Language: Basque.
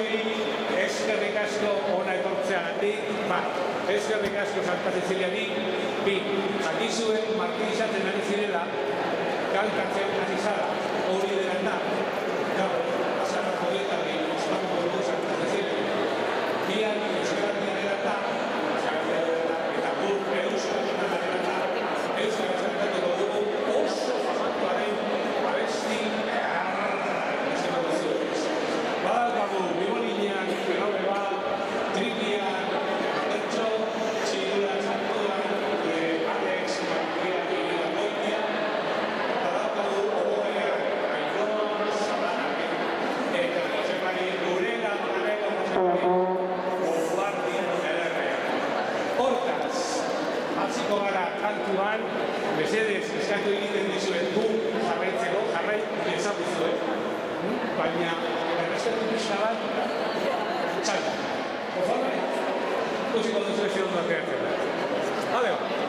eskerrik asko ona etortzeagatik, eskerrik asko Santa Ceciliari, jakizue martirizatzen ari zirela, kantatzen ari zara, hori dela da, gaur, azarrako dietari, ospatuko dugu Santa Cecilia. Bian, euskarak dira eta gur euskarak dira eta euskarak zantatuko dugu oso famatuaren abesti Badago, bibolinean, gaur bat, tripian, bertso, txigura, txantuan, Alex, Maria, Ira, Goitia, badago, ogoean, Aitor, Zabanak, eta Josepari, Gurela, Marrego, Josepari, Guardian, Errean. Hortaz, hasiko gara kantuan, mesedez, eskatu egiten dizuen du, jarraitzeko, jarrai, ezaguzue, baina, errezpetu pixka bat, txalda. Por favor, utziko duzu ez egon bateatzen. Adeo.